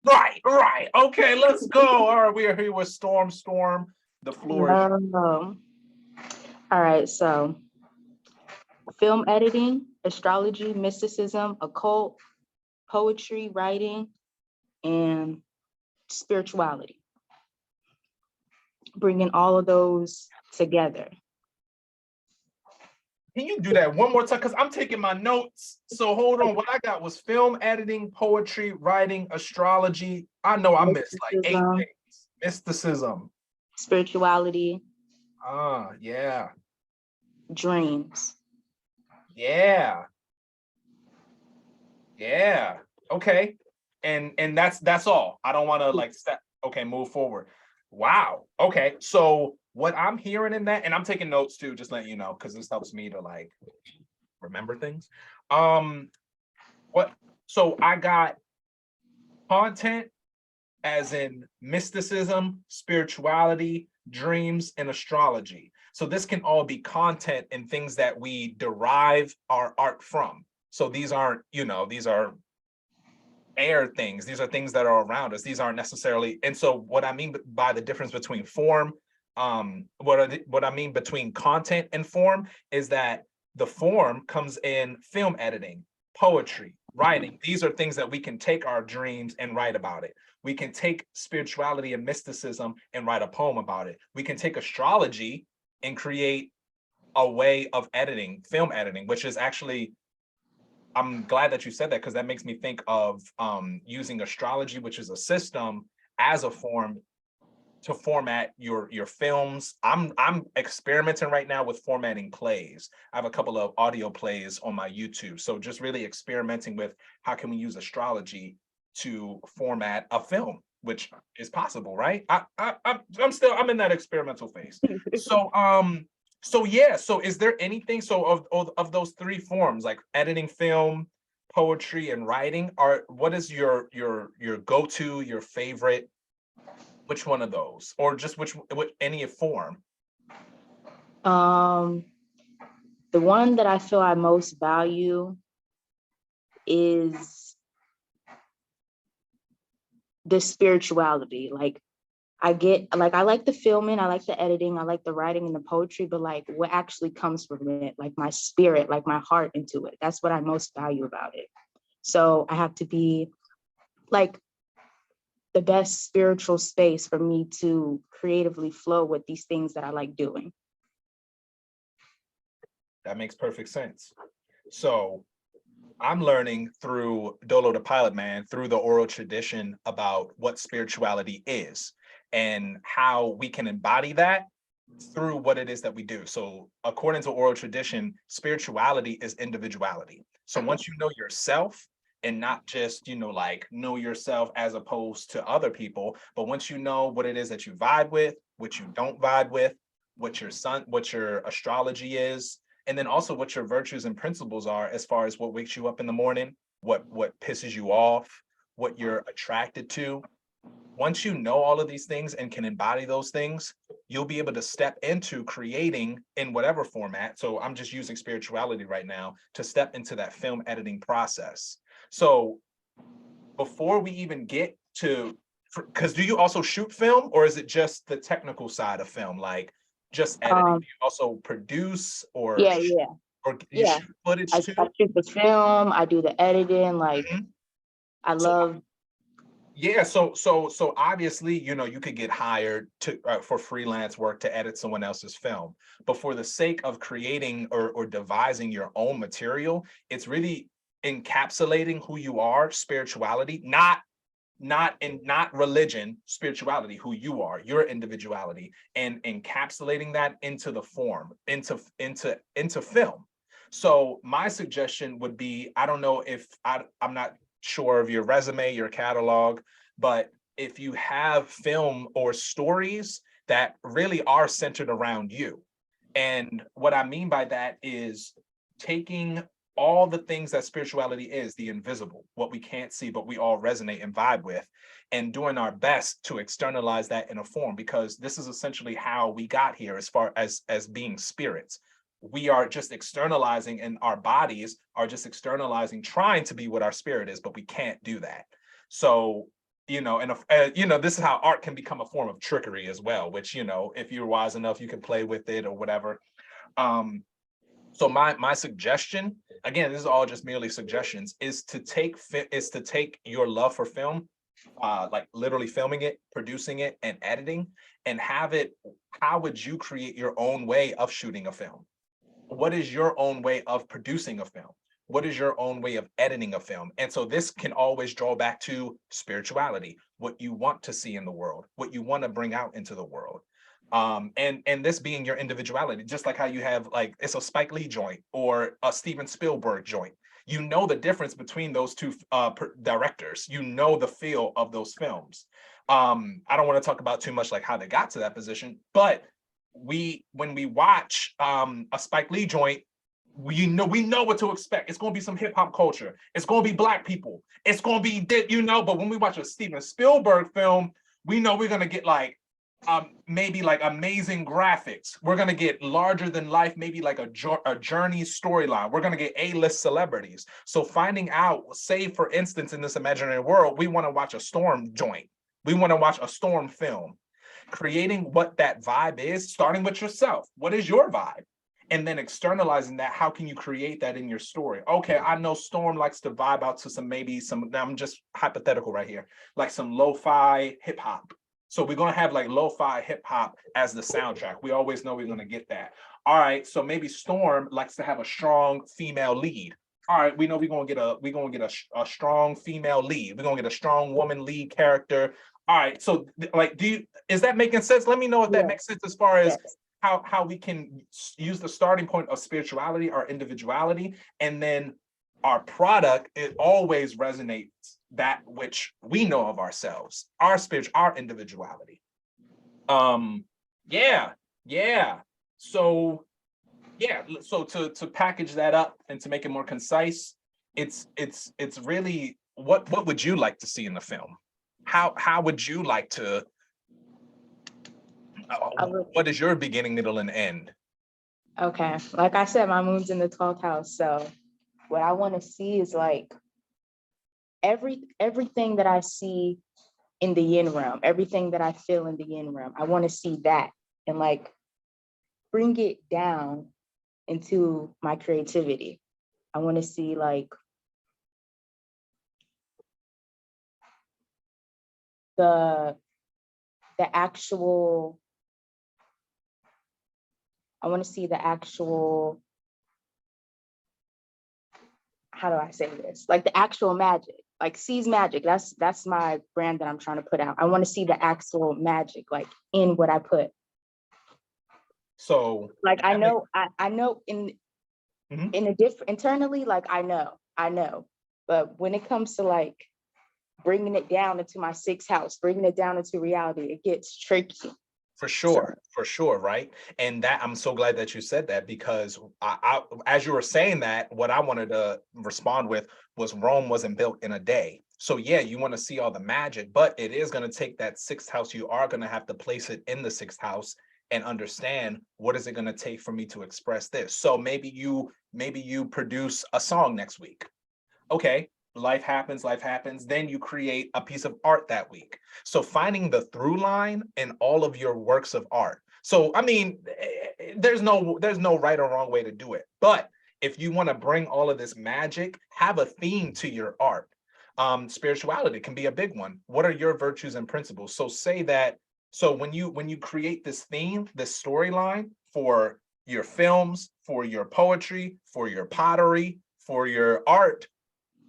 Right. Okay, let's go. All right, we are here with Storm. Storm, the floor is All right, so film editing, astrology, mysticism, occult, poetry, writing, and spirituality. Bringing all of those together. Can you do that one more time? Because I'm taking my notes. So hold on. What I got was film editing, poetry, writing, astrology. I know I missed like 8 Mysticism, things. Mysticism. spirituality, Yeah. dreams. Yeah. Yeah. Okay. And that's all. I don't want to like step. Okay, move forward. Wow. Okay. So what I'm hearing in that, and I'm taking notes too, just letting you know, because this helps me to like remember things. Um, what so I got content as in mysticism, spirituality, dreams, and astrology. So this can all be content and things that we derive our art from. So these aren't, these are air things. These are things that are around us. These aren't necessarily. And so what I mean by the difference between form, what I mean between content and form is that the form comes in film editing, poetry, writing. These are things that we can take our dreams and write about it. We can take spirituality and mysticism and write a poem about it. We can take astrology and create a way of editing, film editing, which is actually, I'm glad that you said that, because that makes me think of using astrology, which is a system, as a form to format your films. I'm experimenting right now with formatting plays. I have a couple of audio plays on my YouTube. So just really experimenting with how can we use astrology to format a film, which is possible, right? I'm in that experimental phase. So yeah, so is there anything, so of those three forms, like editing film, poetry, and writing, what is your go-to, your favorite, which one of those, or just which any form? Um, the one that I feel I most value is the spirituality. Like I like the filming, I like the editing, I like the writing and the poetry, but like what actually comes from it, like my spirit, like my heart into it. That's what I most value about it. So I have to be like the best spiritual space for me to creatively flow with these things that I like doing. That makes perfect sense. So I'm learning through Dolo the Pilot Man, through the oral tradition, about what spirituality is and how we can embody that through what it is that we do. So according to oral tradition, spirituality is individuality. So once you know yourself, and not just, like know yourself as opposed to other people, but once you know what it is that you vibe with, what you don't vibe with, what your astrology is, and then also what your virtues and principles are, as far as what wakes you up in the morning, what pisses you off, what you're attracted to. Once you know all of these things and can embody those things, you'll be able to step into creating in whatever format. So I'm just using spirituality right now to step into that film editing process. So before we even get to, because do you also shoot film, or is it just the technical side of film, like just editing? Do you also produce, Yeah, yeah, or you yeah. shoot footage too? I shoot the film, I do the editing, like Mhm. I So love. yeah, so obviously, you could get hired to for freelance work to edit someone else's film, but for the sake of creating or devising your own material, it's really encapsulating who you are, spirituality, not religion, spirituality, who you are, your individuality, and encapsulating that into the form, into film. So my suggestion would be, I don't know if I'm not sure of your resume, your catalog, but if you have film or stories that really are centered around you. And what I mean by that is taking all the things that spirituality is, the invisible, what we can't see, but we all resonate and vibe with, and doing our best to externalize that in a form, because this is essentially how we got here as far as being spirits. We are just externalizing, and our bodies are just externalizing, trying to be what our spirit is, but we can't do that. So you know, and you know, this is how art can become a form of trickery as well, which, you know, if you're wise enough, you can play with it or whatever. So my suggestion, again, this is all just merely suggestions, is to take your love for film, like literally filming it, producing it, and editing, and have it. How would you create your own way of shooting a film? What is your own way of producing a film? What is your own way of editing a film? And so this can always draw back to spirituality, what you want to see in the world, what you want to bring out into the world. And this being your individuality, just like how you have, like, it's a Spike Lee joint or a Steven Spielberg joint. You know the difference between those two directors. You know the feel of those films. I don't want to talk about too much like how they got to that position, but when we watch a Spike Lee joint, we know what to expect. It's going to be some hip hop culture. It's going to be black people. It's going to be, you know. But when we watch a Steven Spielberg film, we know we're going to get like maybe like amazing graphics. We're going to get larger than life, maybe like a journey storyline. We're going to get A-list celebrities. So finding out, say for instance, in this imaginary world, we want to watch a Storm joint. We want to watch a Storm film. Creating what that vibe is, starting with yourself. What is your vibe? And then externalizing that. How can you create that in your story? Okay, I know Storm likes to vibe out to some, I'm just hypothetical right here, like some lo-fi hip hop. So we're going to have like lo-fi hip hop as the soundtrack. We always know we're going to get that. All right, so maybe Storm likes to have a strong female lead. All right, we know we're going to get a strong female lead. We're going to get a strong woman lead character. All right, so like, is that making sense? Let me know if that makes sense as far as how we can use the starting point of spirituality, our individuality, and then our product. It always resonates that which we know of ourselves, our our individuality. Yeah. So yeah, so to package that up and to make it more concise, it's really, what would you like to see in the film? How would you like to, what is your beginning, middle, and end? Okay, like I said, my moon's in the 12th house. So what I want to see is like everything that I see in the yin realm, everything that I feel in the yin realm, I want to see that and like bring it down into my creativity. I want to see like the actual, I want to see the actual, how do I say this? Like the actual magic, like C's magic. That's my brand that I'm trying to put out. I want to see the actual magic, like in what I put. So like I know in Mhm. in a different internally, like I know, but when it comes to like bringing it down into my 6th house, bringing it down into reality, it gets tricky. For sure, right? And that, I'm so glad that you said that, because as you were saying that, what I wanted to respond with was Rome wasn't built in a day. So yeah, you want to see all the magic, but it is going to take that 6th house. You are going to have to place it in the 6th house and understand, what is it going to take for me to express this? So maybe you produce a song next week. Okay, life happens, then you create a piece of art that week. So finding the through line in all of your works of art. So I mean, there's no right or wrong way to do it, but if you want to bring all of this magic, have a theme to your art. Spirituality can be a big one. What are your virtues and principles? So say that, so when you create this theme, this storyline for your films, for your poetry, for your pottery, for your art,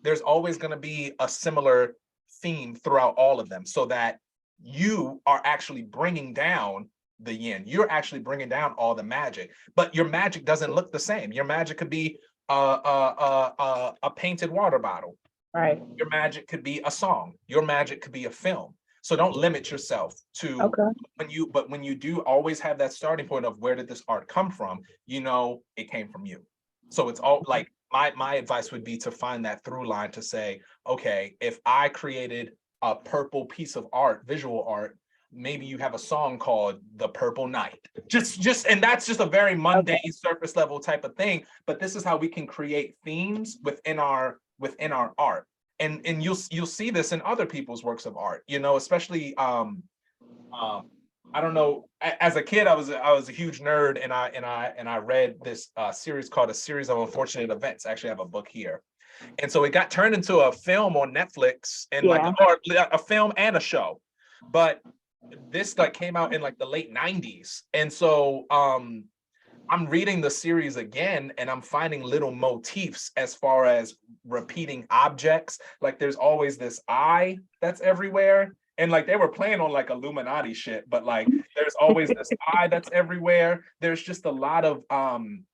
there's always going to be a similar theme throughout all of them, so that you are actually bringing down the yin. You're actually bringing down all the magic, but your magic doesn't look the same. Your magic could be a painted water bottle. Right. Your magic could be a song. Your magic could be a film. So don't limit yourself to, Okay. when you do always have that starting point of, where did this art come from? You know, it came from you. So it's all like, my advice would be to find that through line, to say, okay, if I created a purple piece of art, visual art, maybe you have a song called The Purple Night. And that's just a very mundane, surface level type of thing. But this is how we can create themes within our art. and you'll see this in other people's works of art, you know, especially I don't know. As a kid, I was a huge nerd, and I read this series called A Series of Unfortunate Events. I actually have a book here, and so it got turned into a film on Netflix, and like Yeah. or a film and a show, but this like came out in like the late '90s, and so I'm reading the series again, and I'm finding little motifs as far as repeating objects. Like there's always this eye that's everywhere. And like they were playing on like Illuminati shit, but like there's always this eye that's everywhere. There's just a lot of and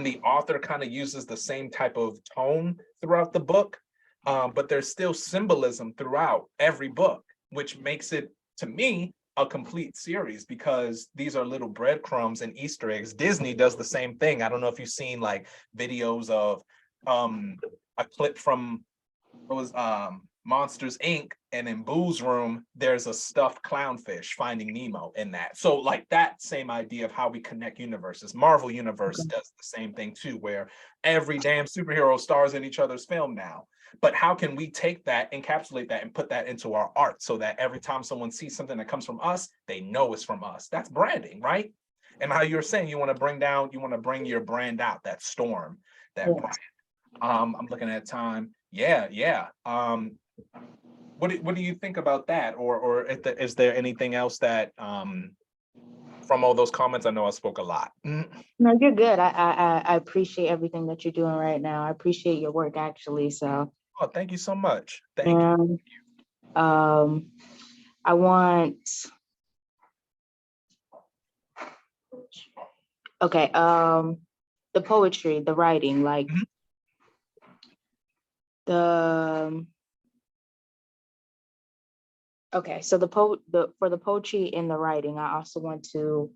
the author kind of uses the same type of tone throughout the book. But there's still symbolism throughout every book, which makes it to me a complete series because these are little breadcrumbs and Easter eggs. Disney does the same thing. I don't know if you've seen like videos of a clip from what was Monsters Inc. and in Boo's room, there's a stuffed clownfish Finding Nemo in that. So like that same idea of how we connect universes. Marvel Universe does the same thing too, where every damn superhero stars in each other's film now. But how can we take that, encapsulate that, and put that into our art so that every time someone sees something that comes from us, they know it's from us? That's branding, right? And how you're saying you want to bring your brand out, that storm, that brand. I'm looking at time. Yeah. What do you think about that? Or is there anything else that from all those comments? I know I spoke a lot. No, you're good. I appreciate everything that you're doing right now. I appreciate your work actually. So Oh, thank you so much. Thank you. I want the poetry, the writing, like so for the poetry and the writing, I also want to,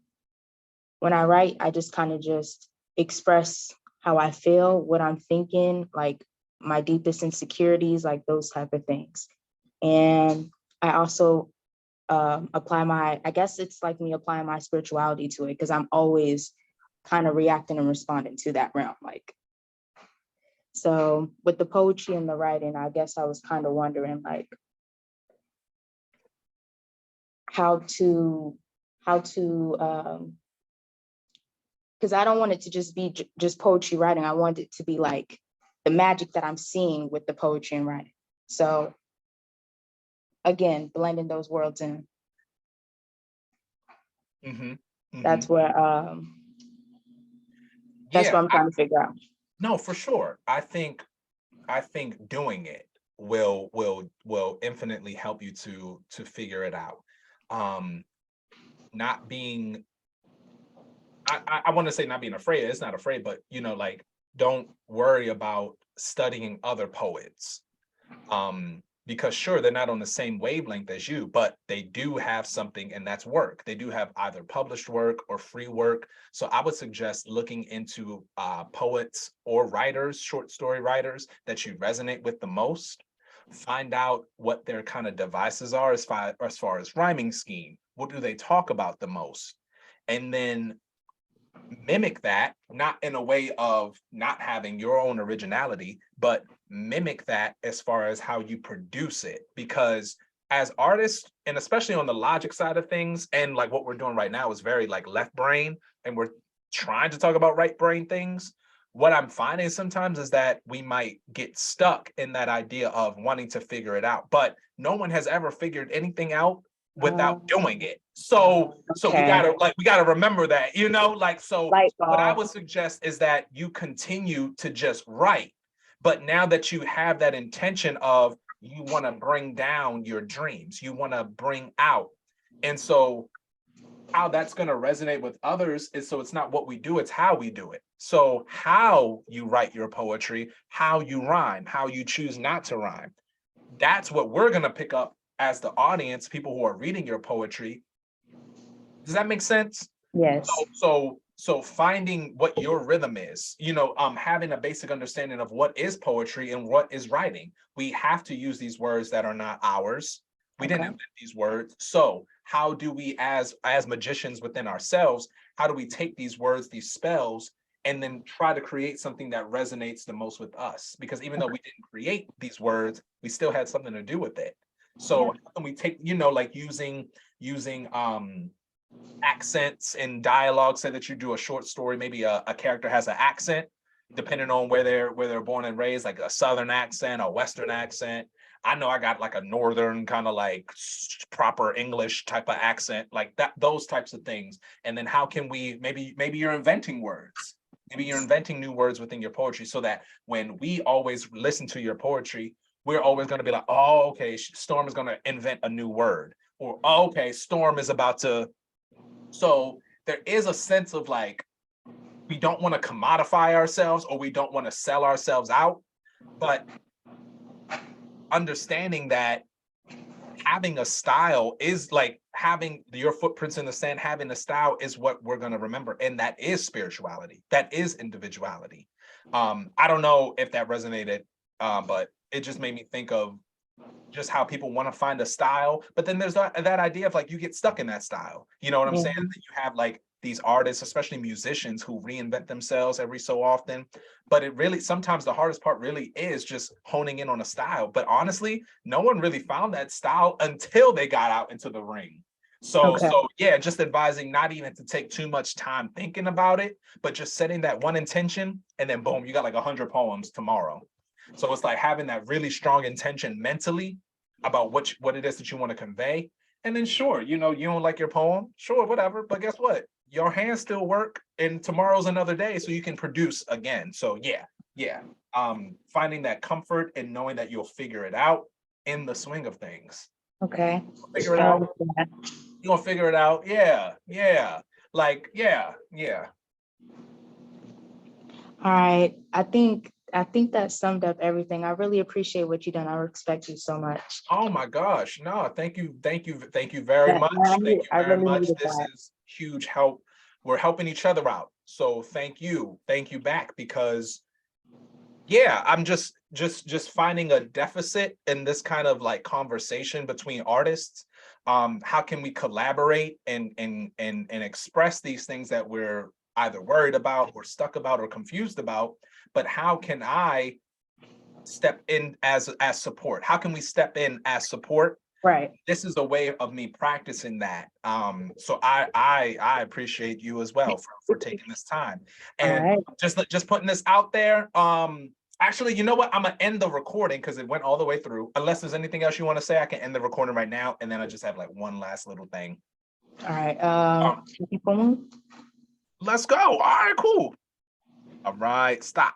when I write, I just kind of just express how I feel, what I'm thinking, like my deepest insecurities, like those type of things. And I also I guess it's like me applying my spirituality to it, because I'm always kind of reacting and responding to that realm. Like, so with the poetry and the writing, I guess I was kind of wondering like how to because I don't want it to just be just poetry writing. I want it to be like the magic that I'm seeing with the poetry and writing. So again, blending those worlds in. That's where that's what I'm trying to figure out. No, for sure. I think doing it will infinitely help you to figure it out. Not being I want to say not being afraid. It's not afraid, but you know, like don't worry about studying other poets. Because sure, they're not on the same wavelength as you, but they do have something, and that's work. They do have either published work or free work. So I would suggest looking into poets or writers, short story writers that you resonate with the most. Find out what their kind of devices are as far as rhyming scheme. What do they talk about the most? And then mimic that, not in a way of not having your own originality, but mimic that as far as how you produce it. Because as artists, and especially on the logic side of things, and like what we're doing right now is very like left brain, and we're trying to talk about right brain things. What I'm finding sometimes is that we might get stuck in that idea of wanting to figure it out, but no one has ever figured anything out without doing it. So we gotta remember that, you know, like, so what I would suggest is that you continue to just write. But now that you have that intention of you want to bring down your dreams, you want to bring out. And so how that's going to resonate with others is, so it's not what we do, it's how we do it. So how you write your poetry, how you rhyme, how you choose not to rhyme. That's what we're going to pick up as the audience, people who are reading your poetry. Does that make sense? Yes. So finding what your rhythm is, you know, having a basic understanding of what is poetry and what is writing. We have to use these words that are not ours. We didn't invent these words. So how do we, as magicians within ourselves, how do we take these words, these spells, and then try to create something that resonates the most with us. Because even though we didn't create these words, we still had something to do with it. So how can we take, like using accents in dialogue, say that you do a short story, maybe a character has an accent, depending on where they're born and raised, like a Southern accent, a Western accent. I know I got like a Northern kind of like proper English type of accent, like that, those types of things. And then how can we, maybe you're inventing words. Maybe you're inventing new words within your poetry, so that when we always listen to your poetry, we're always going to be like, oh, okay, Storm is going to invent a new word, or oh, okay, Storm is about to. So there is a sense of like, we don't want to commodify ourselves, or we don't want to sell ourselves out, but understanding that having a style is like having your footprints in the sand, having a style is what we're going to remember. And that is spirituality. That is individuality. I don't know if that resonated, but it just made me think of just how people want to find a style, but then there's that idea of like, you get stuck in that style. You know what I'm saying? That you have like these artists, especially musicians, who reinvent themselves every so often. But it really, sometimes the hardest part really is just honing in on a style. But honestly, no one really found that style until they got out into the ring. So yeah, just advising not even to take too much time thinking about it, but just setting that one intention, and then boom, you got like 100 poems tomorrow. So it's like having that really strong intention mentally about what it is that you want to convey. And then sure, you don't like your poem, sure, whatever. But guess what? Your hands still work, and tomorrow's another day, so you can produce again. So yeah. Finding that comfort and knowing that you'll figure it out in the swing of things. Okay. Figure it out. You're gonna figure it out. Yeah. Like, yeah. All right. I think that summed up everything. I really appreciate what you've done. I respect you so much. Oh my gosh. No, thank you very much. Thank you I very really much. needed This that. is huge help. We're helping each other out. So thank you back, because yeah, I'm just finding a deficit in this kind of like conversation between artists. How can we collaborate and express these things that we're either worried about or stuck about or confused about? But how can I step in as support? How can we step in as support? Right. This is a way of me practicing that. So I appreciate you as well for taking this time, and right. just putting this out there. Actually, you know what? I'm gonna end the recording because it went all the way through. Unless there's anything else you want to say, I can end the recording right now, and then I just have like one last little thing. All right. Let's go. All right, cool. All right, stop.